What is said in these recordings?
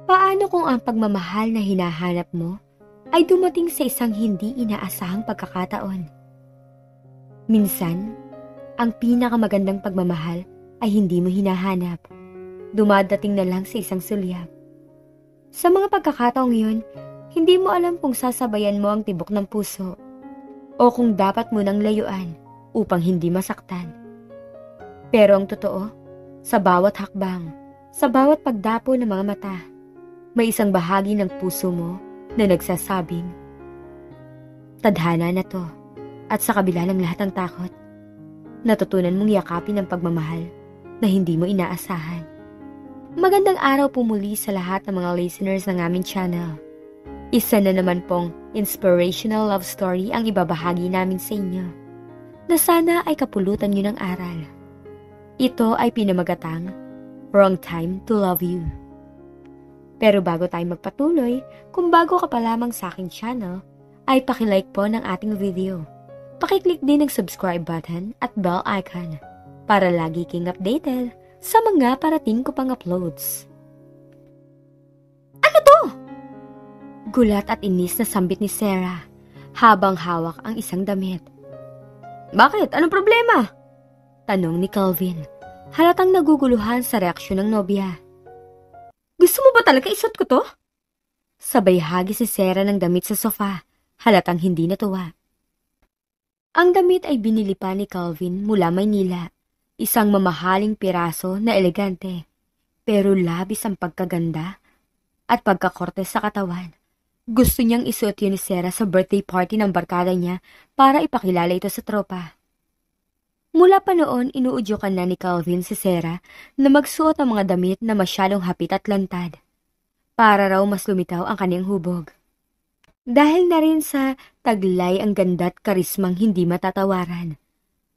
Paano kung ang pagmamahal na hinahanap mo ay dumating sa isang hindi inaasahang pagkakataon? Minsan, ang pinakamagandang pagmamahal ay hindi mo hinahanap. Dumadating na lang sa isang sulyap. Sa mga pagkakataong yun, hindi mo alam kung sasabayan mo ang tibok ng puso o kung dapat mo nang layuan upang hindi masaktan. Pero ang totoo, sa bawat hakbang, sa bawat pagdapo ng mga mata, may isang bahagi ng puso mo na nagsasabing, tadhana na to, at sa kabila ng lahat ng takot, natutunan mong yakapin ang pagmamahal na hindi mo inaasahan. Magandang araw po muli sa lahat ng mga listeners ng aming channel. Isa na naman pong inspirational love story ang ibabahagi namin sa inyo, na sana ay kapulutan nyo ng aral. Ito ay pinamagatang Wrong Time to Love You. Pero bago tayo magpatuloy, kung bago ka pa lamang sa aking channel, ay pakilike po ng ating video. Pakiclick din ng subscribe button at bell icon para lagi king updated sa mga parating ko pang uploads. Ano to? Gulat at inis na sambit ni Sarah habang hawak ang isang damit. Bakit? Anong problema? Tanong ni Calvin, halatang naguguluhan sa reaksyon ng nobya. Gusto mo ba talaga isuot ko to? Sabay hagis si Sarah ng damit sa sofa, halatang hindi natuwa. Ang damit ay binili pa ni Calvin mula Maynila, isang mamahaling piraso na elegante, pero labis ang pagkaganda at pagkakorte sa katawan. Gusto niyang isuot yun ni Sarah sa birthday party ng barkada niya para ipakilala ito sa tropa. Mula pa noon, inuudyokan na ni Calvin si Sarah na magsuot ng mga damit na masyadong hapit at lantad, para raw mas lumitaw ang kanyang hubog. Dahil na rin sa taglay ang ganda at karismang hindi matatawaran.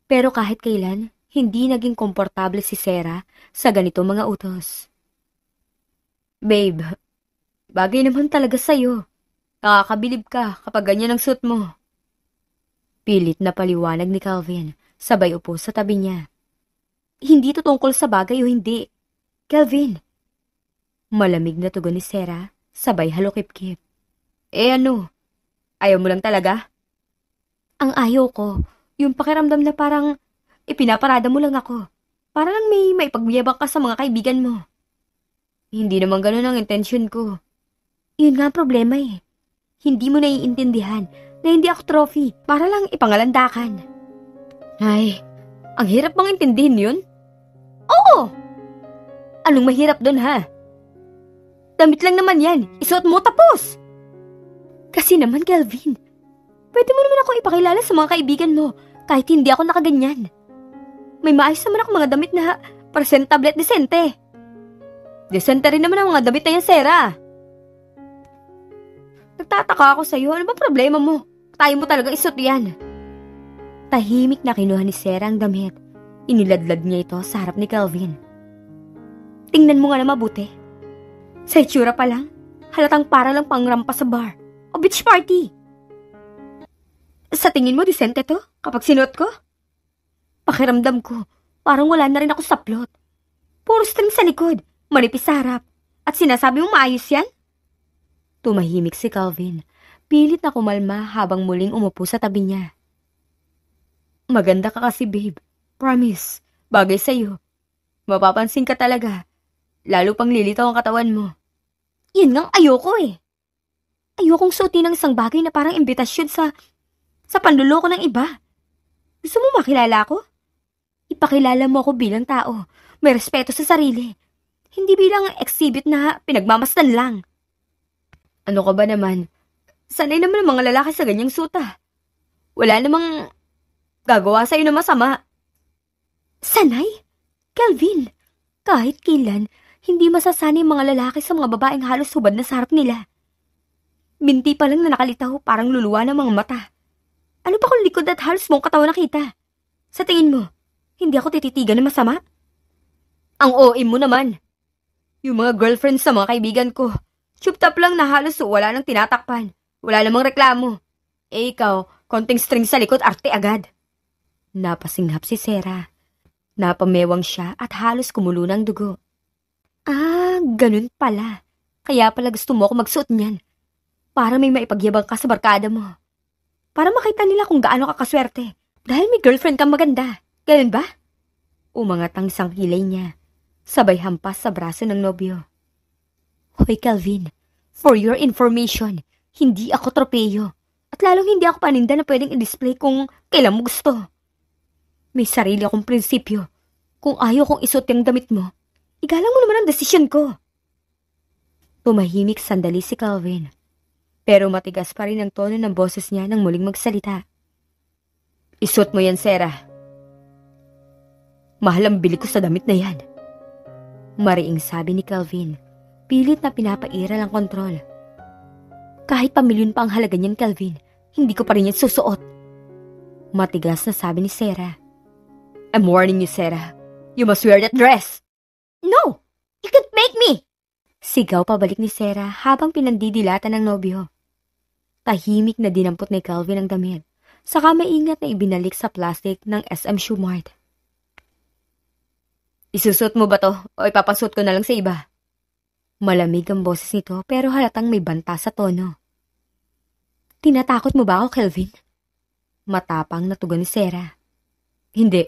Pero kahit kailan, hindi naging komportable si Sarah sa ganito mga utos. Babe, bagay naman talaga sa'yo. Nakakabilib ka kapag ganyan ang suit mo. Pilit na paliwanag ni Calvin, sabay upo sa tabi niya. Hindi to tungkol sa bagay o hindi. Calvin. Malamig na tugon ni Sarah, sabay halokip-kip. Ano? Ayaw mo lang talaga? Ang ayaw ko, yung pakiramdam na parang ipinaparada mo lang ako. Para lang may maipagyabang ka sa mga kaibigan mo. Hindi naman ganun ang intensyon ko. Yun nga ang problema eh. Hindi mo naiintindihan na hindi ako trophy para lang ipangalandakan. Ay, ang hirap bang intindihin yun? Oo! Anong mahirap dun ha? Damit lang naman yan, isuot mo tapos! Kasi naman, Calvin, pwede mo naman ako ipakilala sa mga kaibigan mo kahit hindi ako nakaganyan. May maayos naman ako mga damit na presentable at desente. Desente rin naman ang mga damit na yan, Sarah. Nagtataka ako sa'yo, ano ba problema mo? Tayo mo talaga isuot yan. Tahimik na kinuha ni Sarah ang damit. Iniladlad niya ito sa harap ni Calvin. Tingnan mo nga na mabuti. Sa itsura pa lang, halatang para lang pangrampa sa bar o beach party. Sa tingin mo, disente to kapag sinuot ko? Pakiramdam ko, parang wala na rin ako sa plot. Puro string sa likod, manipis sa harap, at sinasabi mo maayos yan? Tumahimik si Calvin, pilit na kumalma habang muling umupo sa tabi niya. Maganda ka kasi, babe. Promise, bagay sa'yo. Mapapansin ka talaga. Lalo pang lilitaw ang katawan mo. Yun ngang ayoko eh. Ayokong suotin ng isang bagay na parang imbitasyon sa panluloko ng iba. Gusto mo makilala ako? Ipakilala mo ako bilang tao. May respeto sa sarili. Hindi bilang exhibit na pinagmamasdan lang. Ano ka ba naman? Sanay naman ang mga lalaki sa ganyang suta. Wala namang gagawa sa'yo na masama. Sanay? Calvin, kahit kailan, hindi masasanay mga lalaki sa mga babaeng halos hubad na sa harap nila. Binti pa lang na nakalitaw, parang luluwa ng mga mata. Ano ba kung likod at halos mong katawan nakita? Sa tingin mo, hindi ako tititigan na masama? Ang OA mo naman. Yung mga girlfriends sa mga kaibigan ko, tube-top lang na halos wala nang tinatakpan. Wala namang reklamo. Ikaw, konting string sa likod, arte agad. Napasinghap si Sarah. Napamewang siya at halos kumulo ng dugo. Ah, ganun pala. Kaya pala gusto mo ako magsuot niyan. Para may maipagyabang ka sa barkada mo. Para makita nila kung gaano ka kaswerte. Dahil may girlfriend kang maganda. Ganun ba? Umangat ang isang kilay niya. Sabay hampas sa braso ng nobyo. Hoy Calvin, for your information, hindi ako tropeyo. At lalong hindi ako paninda na pwedeng i-display kung kailan mo gusto. May sarili akong prinsipyo. Kung ayaw kong isuot yung damit mo, igalang mo naman ang desisyon ko. Tumahimik sandali si Calvin. Pero matigas pa rin ang tono ng boses niya nang muling magsalita. Isuot mo yan, Sarah. Mahal ang bili ko sa damit na yan. Mariing sabi ni Calvin, pilit na pinapairal ang kontrol. Kahit pamilyon pa ang halaga niyan, Calvin, hindi ko pa rin yan susuot. Matigas na sabi ni Sarah. I'm warning you, Sarah. You must wear that dress. No! You can't make me! Sigaw pabalik ni Sarah habang pinandidilatan ng nobyo. Tahimik na dinampot ni Calvin ang damit, saka maingat na ibinalik sa plastic ng SM Shoe Mart. Isusot mo ba to o ipapasuot ko na lang sa iba? Malamig ang boses nito pero halatang may banta sa tono. Tinatakot mo ba ako, Calvin? Matapang na tugon ni Sarah. Hindi.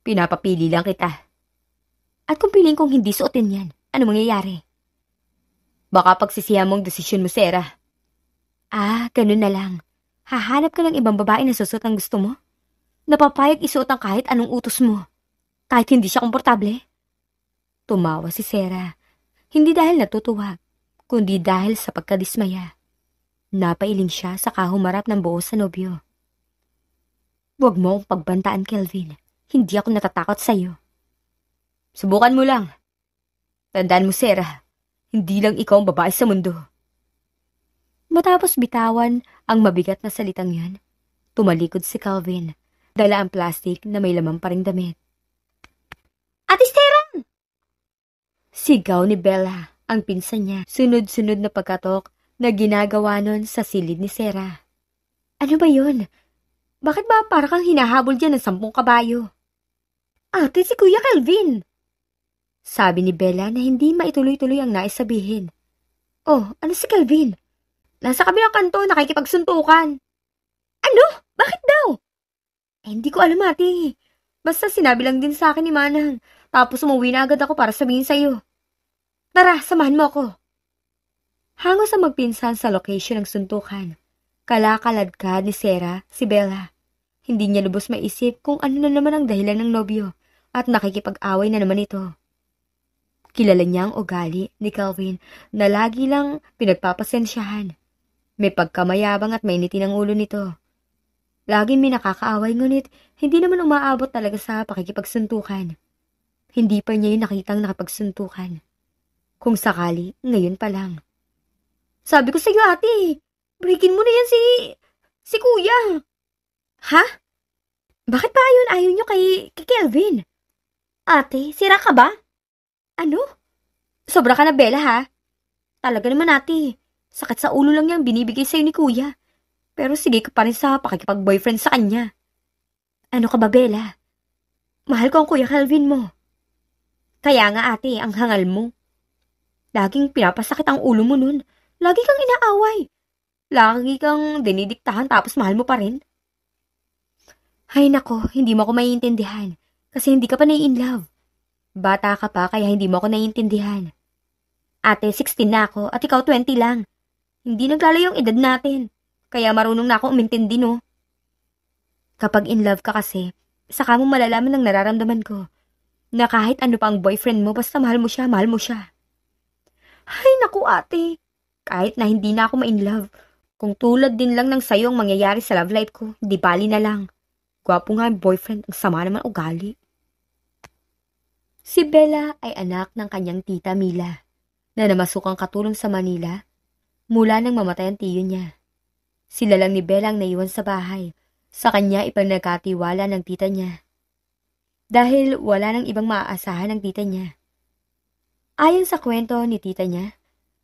Pinapapili lang kita. At kung piling kong hindi suotin yan, ano mangyayari? Baka pagsisihan mong desisyon mo, Sarah. Ah, ganun na lang. Hahanap ka ng ibang babae na susuot ang gusto mo? Napapayag isuot ang kahit anong utos mo. Kahit hindi siya komportable? Tumawa si Sarah. Hindi dahil natutuwa, kundi dahil sa pagkadismaya. Napailing siya saka humarap ng buo sa nobyo. Huwag mo akong pagbantaan, Calvin. Hindi ako natatakot sa'yo. Subukan mo lang. Tandaan mo, Sarah, hindi lang ikaw ang babae sa mundo. Matapos bitawan ang mabigat na salitang yan, tumalikod si Calvin, dala ang plastic na may laman pa ring damit. Ate Sarah! Sigaw ni Bella, ang pinsan niya, sunod-sunod na pagkatok na ginagawa nun sa silid ni Sarah. Ano ba yun? Bakit ba para kang hinahabol dyan ng 10 kabayo? Ate, si Kuya Calvin! Sabi ni Bella na hindi maituloy-tuloy ang nais sabihin. Oh, ano si Calvin? Nasa kabilang kanto, nakikipagsuntukan. Ano? Bakit daw? Hindi ko alam, ate. Basta sinabi lang din sa akin ni Manang. Tapos umuwi na agad ako para sabihin sa'yo. Tara, samahan mo ako. Hangos ang magpinsan sa location ng suntukan. Kalakaladkad ni Sarah, si Bella. Hindi niya lubos maisip kung ano na naman ang dahilan ng nobyo at nakikipag-away na naman ito. Kilala niya ang ugali ni Calvin na lagi lang pinagpapasensyahan. May pagkamayabang at mainitin ang ulo nito. Laging may nakakaaway ngunit hindi naman umaabot talaga sa pakikipagsuntukan. Hindi pa niya yung nakitang nakapagsuntukan. Kung sakali, ngayon pa lang. Sabi ko sa iyo, ate, breakin mo na yan si Kuya. Ha? Bakit pa ayaw niyo kay Kelvin? Ate, sira ka ba? Ano? Sobra ka na, Bella, ha? Talaga naman, ate. Sakit sa ulo lang yung binibigay sa'yo ni Kuya. Pero sige ka pa rin sa pakikipag-boyfriend sa kanya. Ano ka ba, Bella? Mahal ko ang Kuya Kelvin mo. Kaya nga, ate, ang hangal mo. Laging pinapasakit ang ulo mo nun. Lagi kang inaaway. Lagi kang dinidiktahan tapos mahal mo pa rin. Hay nako, hindi mo ako maiintindihan. Kasi hindi ka pa in love. Bata ka pa kaya hindi mo ako naiintindihan. Ate, 16 na ako at ikaw 20 lang. Hindi naglalayo ang edad natin. Kaya marunong na ako umintindi, no? Kapag in love ka kasi, saka mo malalaman ng nararamdaman ko. Na kahit ano pa ang boyfriend mo, basta mahal mo siya, mahal mo siya. Ay naku, ate. Kahit na hindi na ako ma-in love, kung tulad din lang ng sayo ang mangyayari sa love life ko, di bali na lang. Gwapo nga ang boyfriend, ang sama naman ugali. Si Bella ay anak ng kanyang tita Mila, na namasukang katulong sa Manila mula nang mamatay ang tiyo niya. Sila lang ni Bella ang naiwan sa bahay, sa kanya ipagnagkatiwala ng tita niya. Dahil wala nang ibang maaasahan ng tita niya. Ayon sa kwento ni tita niya,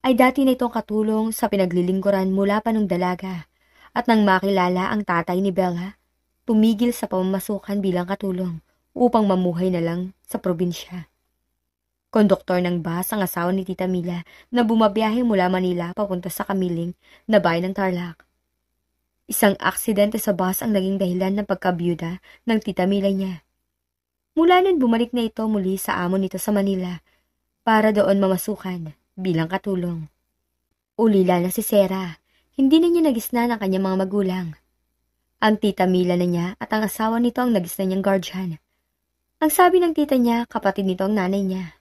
ay dati na itong katulong sa pinaglilingkuran mula pa nung dalaga at nang makilala ang tatay ni Bella, tumigil sa pamamasukan bilang katulong upang mamuhay na lang sa probinsya. Konduktor ng bus ang asawa ni Tita Mila na bumabiyahe mula Manila papunta sa Kamiling na bayan ng Tarlac. Isang aksidente sa bus ang naging dahilan ng pagkabiyuda ng Tita Mila niya. Mula nun bumalik na ito muli sa amo nito sa Manila para doon mamasukan bilang katulong. Ulila na si Sarah, hindi na niya nagisna ng kanyang mga magulang. Ang Tita Mila na niya at ang asawa nito ang nagisna niyang guardian. Ang sabi ng tita niya, kapatid nito ang nanay niya.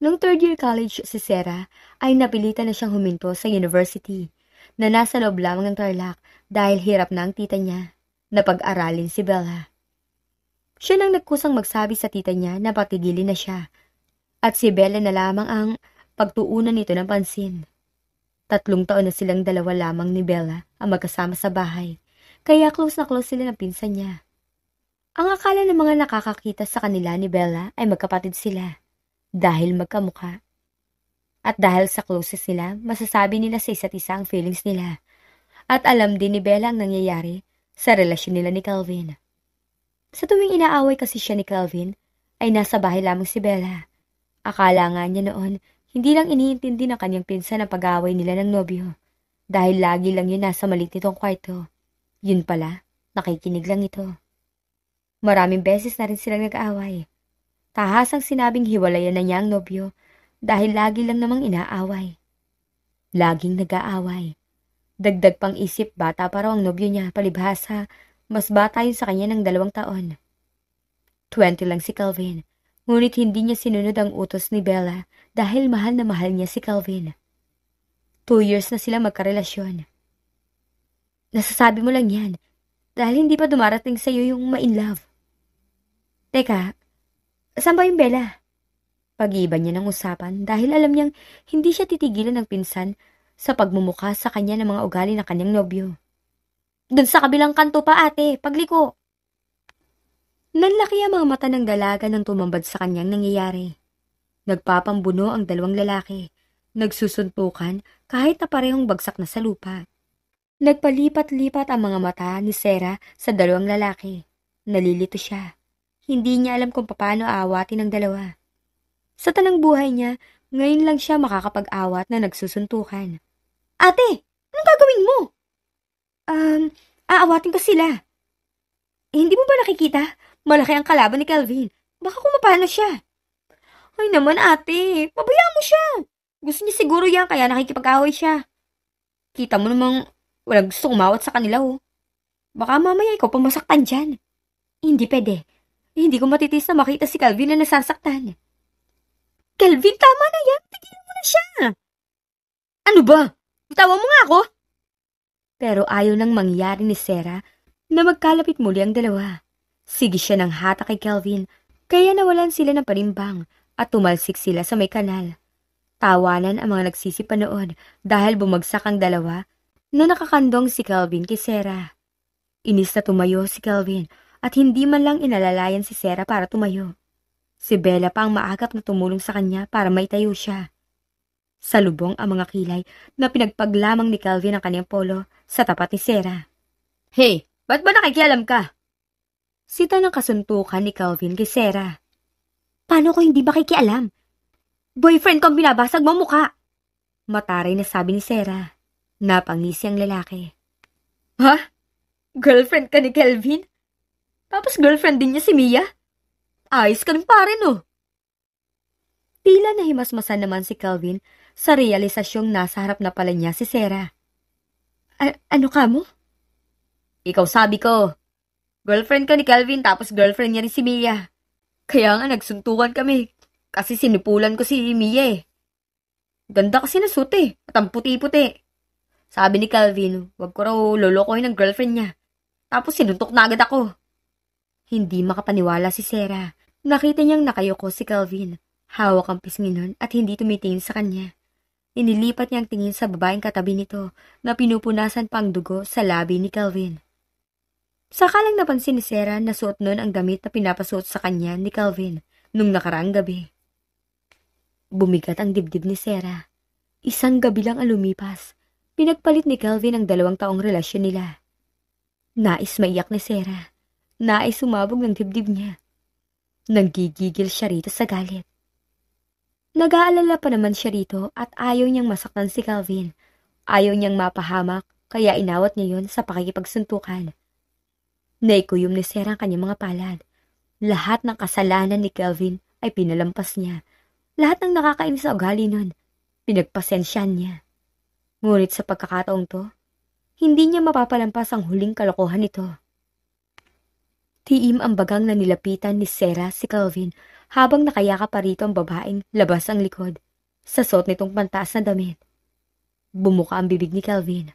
Noong third year college si Sarah ay napilitan na siyang huminto sa university na nasa loob lamang ng Tarlac dahil hirap na ang tita niya na pag-aralin si Bella. Siya nang nagkusang magsabi sa tita niya na patigilin na siya at si Bella na lamang ang pagtuunan nito ng pansin. 3 taon na silang dalawa lamang ni Bella ang magkasama sa bahay, kaya close na close sila ng pinsan niya. Ang akala ng mga nakakakita sa kanila ni Bella ay magkapatid sila dahil magkamukha. At dahil sa closest sila, masasabi nila sa isa't isa ang feelings nila. At alam din ni Bella ang nangyayari sa relasyon nila ni Calvin. Sa tuwing inaaway kasi siya ni Calvin, ay nasa bahay lamang si Bella. Akala nga niya noon, hindi lang iniintindi ng kanyang pinsan ang pag-aaway nila ng nobyo. Dahil lagi lang yun nasa maliit nitong kwarto. Yun pala, nakikinig lang ito. Maraming beses na rin silang nag-aaway. Tahasang sinabing hiwalayan na niya ang nobyo dahil lagi lang namang inaaway. Laging nag-aaway. Dagdag pang isip, bata pa raw ang nobyo niya, palibhasa, mas bata yun sa kanya ng 2 taon. 20 lang si Calvin, ngunit hindi niya sinunod ang utos ni Bella dahil mahal na mahal niya si Calvin. 2 years na sila magkarelasyon. Nasasabi mo lang yan dahil hindi pa dumarating sa'yo yung ma-in love. Teka, saan ba yung Bella? Pag-iiba niya ng usapan dahil alam niyang hindi siya titigilan ng pinsan sa pagmumukha sa kanya ng mga ugali ng kanyang nobyo. Doon sa kabilang kanto pa ate, pagliko. Nanlaki ang mga mata ng dalaga nang tumambad sa kanyang nangyayari. Nagpapambuno ang 2 lalaki. Nagsusuntukan kahit na parehong bagsak na sa lupa. Nagpalipat-lipat ang mga mata ni Sarah sa 2 lalaki. Nalilito siya. Hindi niya alam kung paano aawatin ang 2. Sa tanang buhay niya, ngayon lang siya makakapag-awat na nagsusuntukan. Ate, anong gagawin mo? Aawatin ko sila. Hindi mo ba nakikita? Malaki ang kalaban ni Calvin. Baka kung mapano siya. Ay naman ate, pabayaan mo siya. Gusto niya siguro yan kaya nakikipag-away siya. Kita mo namang walang gusto umawat sa kanila oh. Baka mamaya ikaw pamasaktan dyan. Hindi pwede. Hindi ko matitis na makita si Calvin na nasasaktan. Calvin, tama na yan. Tigilin mo na siya. Ano ba? Bitawan mo nga ako. Pero ayaw nang mangyari ni Sarah na magkalapit muli ang 2. Sige siya ng hata kay Calvin, kaya nawalan sila ng panimbang at tumalsik sila sa may kanal. Tawanan ang mga nagsisipanood dahil bumagsak ang 2 na nakakandong si Calvin kay Sarah. Inis na tumayo si Calvin at hindi man lang inalalayan si Sarah para tumayo. Si Bella pa ang maagap na tumulong sa kanya para maitayo siya. Salubong ang mga kilay na pinagpaglamang ni Calvin ang kanyang polo sa tapat ni Sarah. Hey, ba't ba nakikialam ka? Sita ng kasuntukan ni Calvin kay Sarah. Paano ko hindi ba kikialam? Boyfriend ko ang binabasag mo mukha. Mataray na sabi ni Sarah. Napangisi ang lalaki. Ha? Girlfriend ka ni Calvin? Tapos girlfriend din niya si Mia? Ayos ka rin pare no? Tila nahimasmasan naman si Calvin sa realisasyong nasa harap na pala niya si Sarah. Ano ka mo? Ikaw sabi ko. Girlfriend ka ni Calvin tapos girlfriend niya rin si Mia. Kaya nga nagsuntukan kami kasi sinupulan ko si Mia eh. Ganda kasi na suit eh at ang puti-puti. Sabi ni Calvin, wag ko raw lolokohin ng girlfriend niya. Tapos sinuntok na agad ako. Hindi makapaniwala si Sarah. Nakita niyang nakayoko si Calvin. Hawak ang pisngi nun at hindi tumitingin sa kanya. Inilipat niyang tingin sa babaeng katabi nito na pinupunasan pang dugo sa labi ni Calvin. Saka lang napansin ni Sarah na suot nun ang damit na pinapasuot sa kanya ni Calvin nung nakaraang gabi. Bumigat ang dibdib ni Sarah. Isang gabi lang ang lumipas. Pinagpalit ni Calvin ang 2 taong relasyon nila. Nais maiyak ni Sarah. Nais sumabog ng dibdib niya. Nanggigigil siya rito sa galit. Nag-aalala pa naman siya rito at ayaw niyang masaktan si Calvin. Ayaw niyang mapahamak, kaya inawat niya yun sa pakikipagsuntukan. Naikuyom ni Sarah ang kanyang mga palad. Lahat ng kasalanan ni Calvin ay pinalampas niya. Lahat ng nakakainis sa ugali nun, pinagpasensyahan niya. Ngunit sa pagkakataong to, hindi niya mapapalampas ang huling kalokohan nito. Tiim ang bagang na nilapitan ni Sarah si Calvin habang nakayakap pa rito ang babaeng labas ang likod sa suot nitong pantaas na damit. Bumuka ang bibig ni Calvin.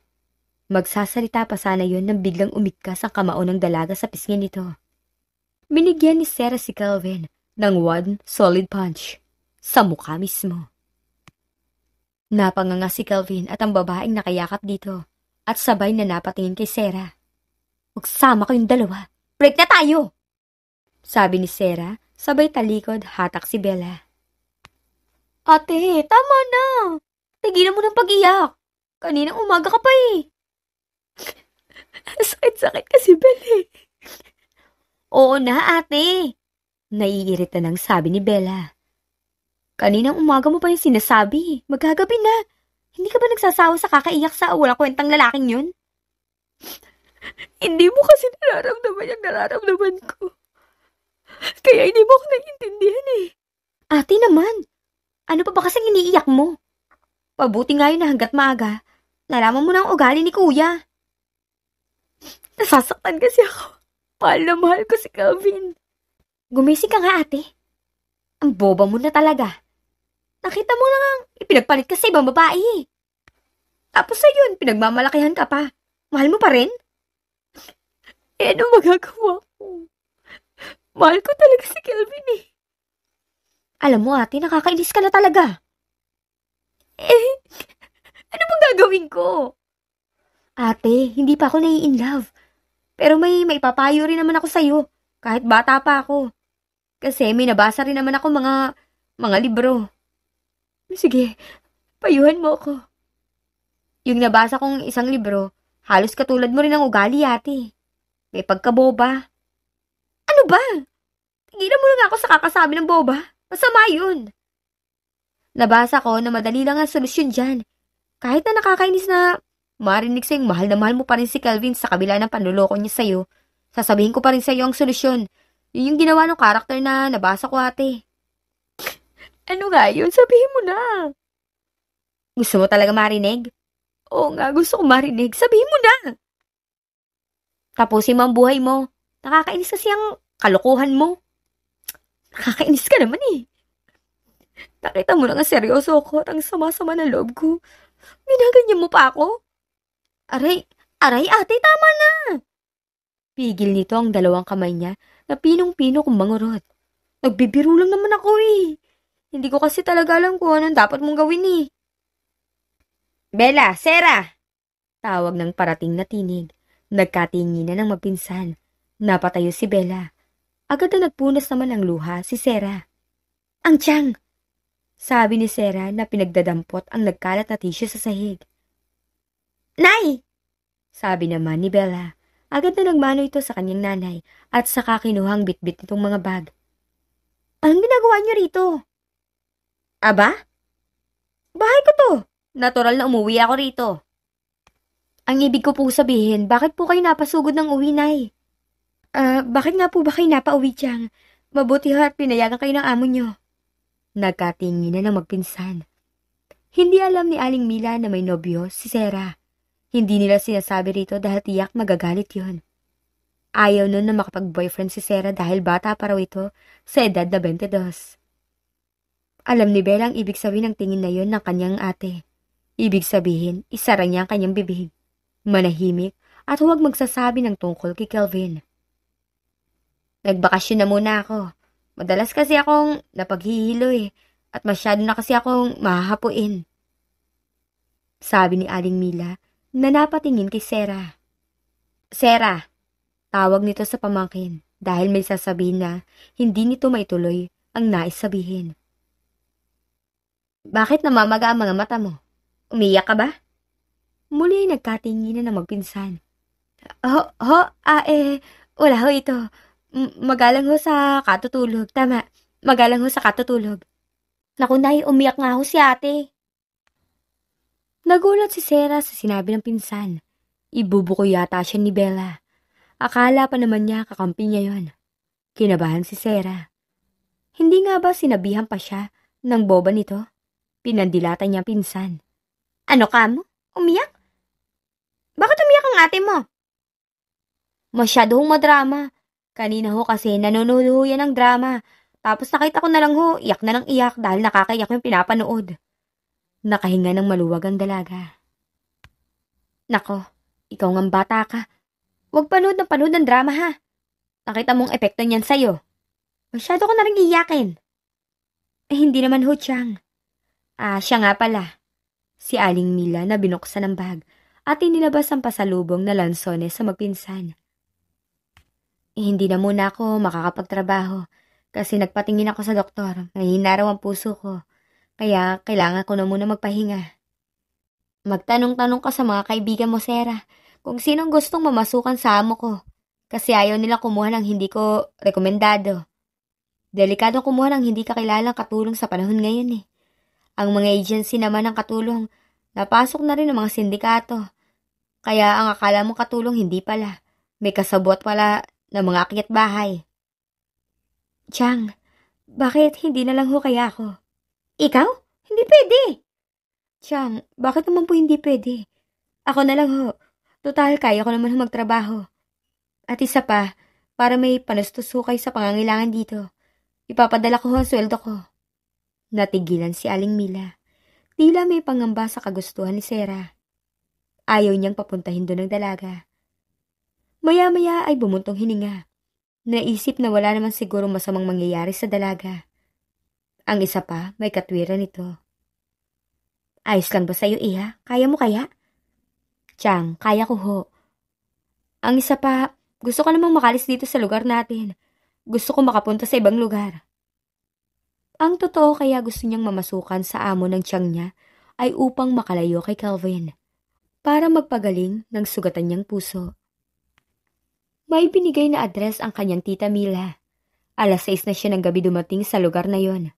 Magsasalita pa sana yon nang biglang umigkas ang kamao ng dalaga sa pisngi nito. Binigyan ni Sarah si Calvin ng one solid punch sa mukha mismo. Napanganga si Calvin at ang babaeng nakayakap dito at sabay na napatingin kay Sarah. "Magsama kayong dalawa. Break na tayo!" sabi ni Sarah, sabay talikod hatak si Bella. "Ate, tama na! Tigilan mo ng pag-iyak. Kaninang umaga ka pa eh." "Sakit-sakit kasi, Bella." "Oo na, ate." Naiirita nang sabi ni Bella. "Kaninang umaga mo pa yung sinasabi. Magagabi na. Hindi ka ba nagsasawa sa kakaiyak sa walang kwentang lalaking yun?" "Hindi mo kasi nararamdaman yung nararamdaman ko. Kaya hindi mo ako naiintindihan eh." "Ate naman, ano pa ba kasing iniiyak mo? Pabuti nga yun na hanggat maaga, nalaman mo na ang ugali ni kuya." "Nasasaktan kasi ako. Mahal na mahal ko si Calvin." "Gumising ka nga, ate. Ang boba mo na talaga. Nakita mo na nga, ipinagpalit ka sa ibang babae. Tapos sa yun, pinagmamalakihan ka pa. Mahal mo pa rin?" "Eh, ano magagawa ko? Mahal ko talaga si Calvin eh." "Alam mo, ate, nakakainis ka na talaga." "Eh, ano bang gagawin ko?" "Ate, hindi pa ako nai-inlove. Pero may papayo rin naman ako sa'yo, kahit bata pa ako. Kasi may nabasa rin naman ako mga libro." "Sige, payuhan mo ako." "Yung nabasa kong isang libro, halos katulad mo rin ang ugali, ate. May pagkaboba." "Ano ba? Tigilan mo lang ako sa kakasabi ng boba. Masama yun." "Nabasa ko na madali lang ang solusyon dyan. Kahit na nakakainis na marinig sa'yong mahal na mahal mo pa rin si Calvin sa kabila ng panluloko niya sa'yo, sasabihin ko pa rin sa'yo ang solusyon. Yun yung ginawa ng karakter na nabasa ko, ate." "Ano nga yun? Sabihin mo na." "Gusto mo talaga marinig?" "Oo nga, gusto ko marinig. Sabihin mo na." "Tapusin mo ang buhay mo. Nakakainis kasi ang kalokohan mo." "Nakakainis ka naman eh. Nakita mo na nga seryoso ako at ang sama-sama ng loob ko. Ginaganyan mo pa ako?" Aray, ate, tama na." Pigil nito ang dalawang kamay niya na pinong-pino kong mangurot. "Nagbibiro lang naman ako eh. Hindi ko kasi talaga alam kung anong dapat mong gawin eh." "Bella, Sarah!" Tawag ng parating na tinig. Nagkatinginan ng magpinsan. Napatayo si Bella. Agad na nagpunas naman ng luha si Sarah. "Ang tiyang!" sabi ni Sarah na pinagdadampot ang nagkalat na tissue sa sahig. "Nay!" sabi naman ni Bella. Agad na nagmano ito sa kanyang nanay at saka kinuhang bitbit nitong mga bag. "Anong ginagawa niyo rito?" "Aba? Bahay ko to. Natural na umuwi ako rito." "Ang ibig ko po sabihin, bakit po kayo napasugod ng uwi, Nay?" Bakit nga po ba kayo napauwi, Tiyang? Mabuti ho at pinayagan kayo ng amo niyo." Nagkatinginan ng magpinsan. Hindi alam ni Aling Mila na may nobyo si Sarah. Hindi nila sinasabi rito dahil tiyak magagalit yon. Ayaw nun na makapag-boyfriend si Sarah dahil bata pa raw ito sa edad na 22. Alam ni Bella ang ibig sabihin ng tingin na yon ng kanyang ate. Ibig sabihin, isara niya ang kanyang bibig, manahimik at huwag magsasabi ng tungkol kay Calvin. "Nagbakasyon na muna ako. Madalas kasi akong napaghihilo eh, at masyado na kasi akong mahahapuin," sabi ni Aling Mila na napatingin kay Sarah. "Sarah," tawag nito sa pamangkin dahil may sasabihin na hindi nito maituloy ang nais sabihin. "Bakit namamaga ang mga mata mo? Umiyak ka ba?" Muli ay nagkatinginan ng magpinsan. Wala ho ito. Magalang ho sa katutulog. Tama, magalang ho sa katutulog." Naku, Nay, umiyak nga ho si ate. Nagulat si Sarah sa sinabi ng pinsan. Ibubuko yata siya ni Bella. Akala pa naman niya kakampi niya yon. Kinabahan si Sarah. Hindi nga ba sinabihan pa siya ng boba nito? Pinandilatan niya pinsan. Ano ka mo? Umiyak? Bakit umiyak ang ate mo? Masyado hong madrama. Kanina ho kasi nanonood ho yan ng drama. Tapos nakita ko na lang ho, iyak na ng iyak dahil nakakaiyak yung pinapanood. Nakahinga ng maluwag ang dalaga. Nako, ikaw ngang bata ka. Huwag panood ng drama ha. Nakita mong epekto niyan sa'yo. Masyado ko na rin iyakin. Hindi naman ho, Chang. Siya nga pala. Si Aling Mila na binuksan ng bag at inilabas ang pasalubong na lansones sa magpinsan. Hindi na muna ako makakapagtrabaho kasi nagpatingin ako sa doktor. Mahina raw ang puso ko. Kaya kailangan ko na muna magpahinga. Magtanong-tanong ka sa mga kaibigan mo, Sarah, kung sinong gustong mamasukan sa amo ko. Kasi ayaw nila kumuha ng hindi ko rekomendado. Delikado kumuha ng hindi kakilalang katulong sa panahon ngayon eh. Ang mga agency naman ng katulong, napasok na rin ng mga sindikato. Kaya ang akala mong katulong hindi pala. May kasabot pala ng mga akyat bahay. Chang, bakit hindi na lang ho kaya ako? Ikaw? Hindi pwede. Chang, bakit naman po hindi pwede? Ako na lang ho. Total, kaya ko naman magtrabaho. At isa pa, para may panustusukay sa pangangailangan dito. Ipapadala ko ang sweldo ko. Natigilan si Aling Mila. Tila may pangamba sa kagustuhan ni Sarah. Ayaw niyang papuntahin doon ng dalaga. Maya-maya ay bumuntong hininga. Naisip na wala naman siguro masamang mangyayari sa dalaga. Ang isa pa, may katwiran nito. Ayos lang ba sa'yo, Iha? Kaya mo kaya? Chang, kaya ko ho. Ang isa pa, gusto ko namang makalis dito sa lugar natin. Gusto ko makapunta sa ibang lugar. Ang totoo kaya gusto niyang mamasukan sa amo ng tiyang niya ay upang makalayo kay Calvin. Para magpagaling ng sugatan niyang puso. May binigay na address ang kanyang tita Mila. 6:00 na siya ng gabi dumating sa lugar na yon.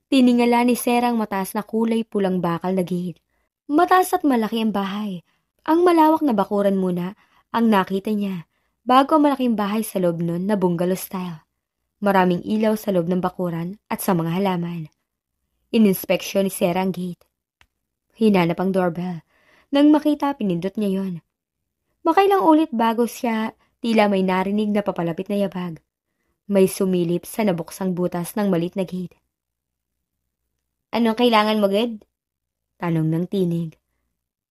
Tiningala ni Sarah ang mataas na kulay pulang bakal na gate. Mataas at malaki ang bahay. Ang malawak na bakuran muna ang nakita niya bago ang malaking bahay sa loob nun na bungalow style. Maraming ilaw sa loob ng bakuran at sa mga halaman. Ininspeksyon ni Sarah ang gate. Hinanap ang doorbell. Nang makita, pinindot niya yon. Makailang ulit bago siya tila may narinig na papalapit na yabag. May sumilip sa nabuksang butas ng malit na gate. Anong kailangan mo, Ged? Tanong ng tinig.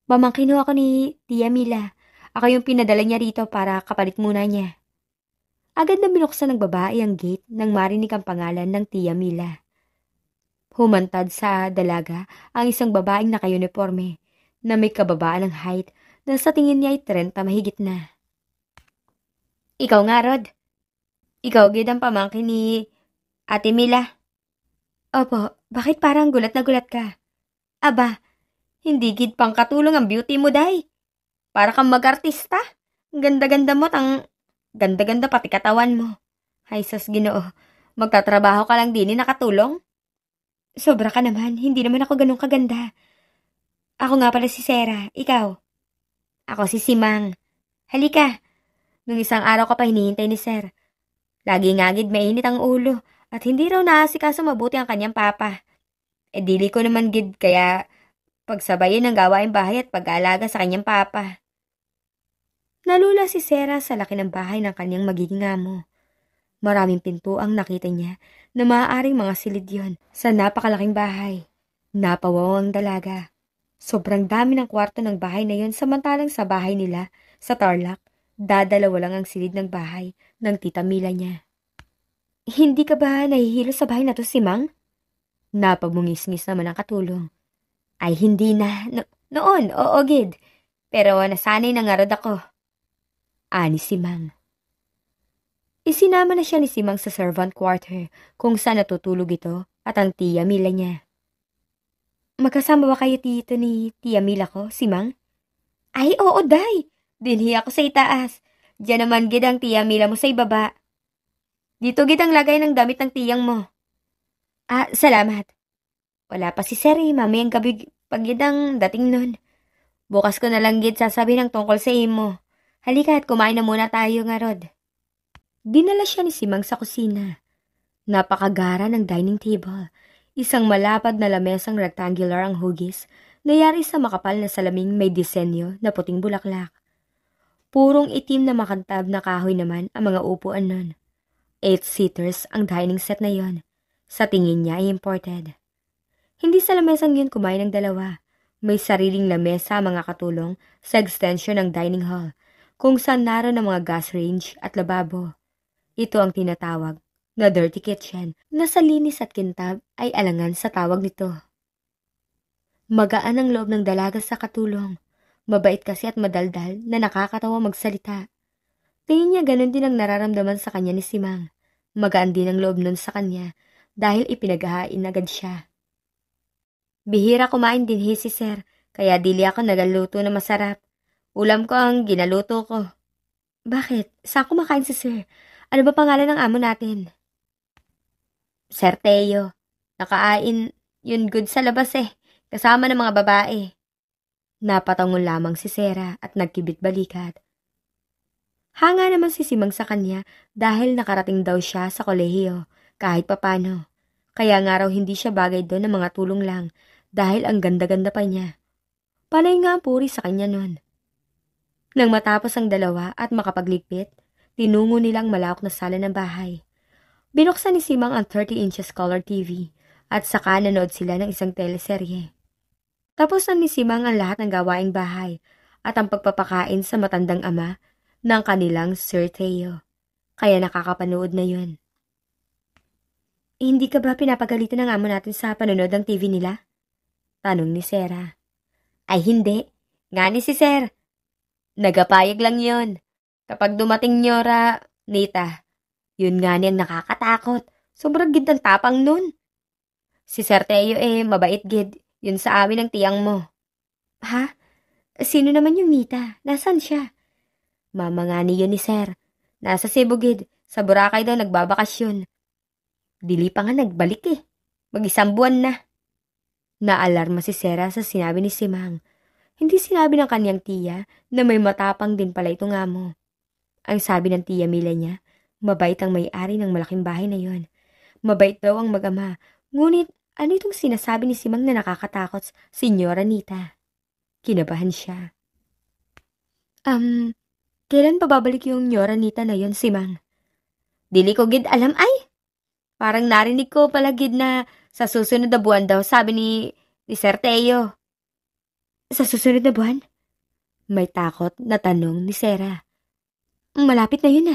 Pamangkin ho ako ni Tia Mila. Ako yung pinadala niya rito para kapalit muna niya. Agad na binuksan ng babae ang gate nang marinig ang pangalan ng Tia Mila. Humantad sa dalaga ang isang babaeng naka-uniforme na may kababaan ng height na sa tingin niya ay 30 mahigit na. Ikaw nga, Rod. Ikaw, Ged, ang pamangkin ni Ate Mila. Opo, bakit parang gulat na gulat ka? Aba, hindi gid pang katulong ang beauty mo, day. Para kang mag-artista. Ganda-ganda mo, ganda-ganda pati katawan mo. Ay, sus, Ginoo, magtatrabaho ka lang din nakatulong? Sobra ka naman, hindi naman ako ganun kaganda. Ako nga pala si Sarah, ikaw? Ako si Simang. Halika, nung isang araw ka pa hinihintay ni Sir. Lagi nga gid mainit ang ulo. At hindi raw naasikaso mabuti ang kanyang papa. Dili ko naman gid kaya pagsabayin ang gawaing bahay at pag-aalaga sa kanyang papa. Nalula si Sarah sa laki ng bahay ng kanyang magiging amo. Maraming pinto ang nakita niya na maaaring mga silid yon sa napakalaking bahay. Napawaw ang dalaga. Sobrang dami ng kwarto ng bahay na yon samantalang sa bahay nila, sa Tarlac, dadalawa lang ang silid ng bahay ng tita Mila niya. Hindi ka ba nahihilo sa bahay na to, Simang? Napagmungis-ngis naman ang katulong. Ay, hindi na. Noon, oo, Gid. Pero nasanay na nga rod ako. Ani Simang. Isinama na siya ni Simang sa servant quarter kung saan natutulog ito at ang Tia Mila niya. Magkasama ba kayo dito ni Tia Mila ko, Simang? Ay, oo, day. Dinhi ako sa itaas. Diyan naman, Gid, ang Tia Mila mo sa ibaba. Dito gid ang lagay ng damit ng tiyang mo. Salamat. Wala pa si Sir mamayang gabi pagyadang dating nun. Bukas ko na lang gid sasabihin ng tungkol sa imo. Halika at kumain na muna tayo nga Rod. Dinala siya ni Simang sa kusina. Napakagara ng dining table. Isang malapad na lamesang rectangular ang hugis, nayari sa makapal na salaming may disenyo na puting bulaklak. Purong itim na makantab na kahoy naman ang mga upuan nun. 8-seaters ang dining set na yon. Sa tingin niya ay imported. Hindi sa lamesang yun kumain ng dalawa. May sariling lamesa mga katulong sa extension ng dining hall, kung saan naroon ang mga gas range at lababo. Ito ang tinatawag na dirty kitchen, na sa linis at kintab ay alangan sa tawag nito. Magaan ang loob ng dalaga sa katulong. Mabait kasi at madaldal na nakakatawa magsalita. Tingin niya ganun din ang nararamdaman sa kanya ni Simang. Magaan din ang loob nun sa kanya dahil ipinaghahain agad siya. Bihira kumain din si Sir, kaya dili ako nagaluto na masarap. Ulam ko ang ginaluto ko. Bakit? Saan kumakain si Sir? Ano ba pangalan ng amo natin? Sir Teo. Nakaain yun good sa labas kasama ng mga babae. Napatangon lamang si Sera at nagkibit balikat. Hanga naman si Simang sa kanya dahil nakarating daw siya sa kolehiyo kahit papano. Kaya nga raw hindi siya bagay doon ng mga tulong lang dahil ang ganda-ganda pa niya. Panay nga ang puri sa kanya nun. Nang matapos ang dalawa at makapagligpit, tinungo nilang malawak na sala ng bahay. Binuksan ni Simang ang 30 inches color TV at saka nanood sila ng isang teleserye. Tapos na ni Simang ang lahat ng gawaing bahay at ang pagpapakain sa matandang ama ng kanilang Sir Teo. Kaya nakakapanood na yun. Hindi ka ba pinapagalitan ng amo natin sa panonood ng TV nila? Tanong ni Sera. Ay hindi. Nga ni si Sir. Nagapayag lang yon. Kapag dumating Nyora, Nita, yun nga niyang nakakatakot. Sobrang gid ang tapang nun. Si Sir Teo mabait gid. Yun sa amin ang tiyang mo. Ha? Sino naman yung Nita? Nasaan siya? Mama nga niyo ni Sir. Nasa Cebu gid. Sa Boracay daw nagbabakasyon. Dili pa nga nagbalik Mag-isang buwan na. Naalarma si Sera sa sinabi ni Simang. Hindi sinabi ng kanyang tiya na may matapang din pala itong amo. Ang sabi ng tiya Mila niya, mabait ang may-ari ng malaking bahay na yon. Mabait daw ang mag-ama. Ngunit ano itong sinasabi ni Simang na nakakatakot, Senyora Nita? Kinabahan siya. Kailan pa babalik yung Nyora Nita na yon, Simang? Dili ko gid alam Parang narinig ko pala gid na sa susunod na buwan daw, sabi ni Sir Teo. Sa susunod na buwan? May takot na tanong ni Sera. Malapit na yun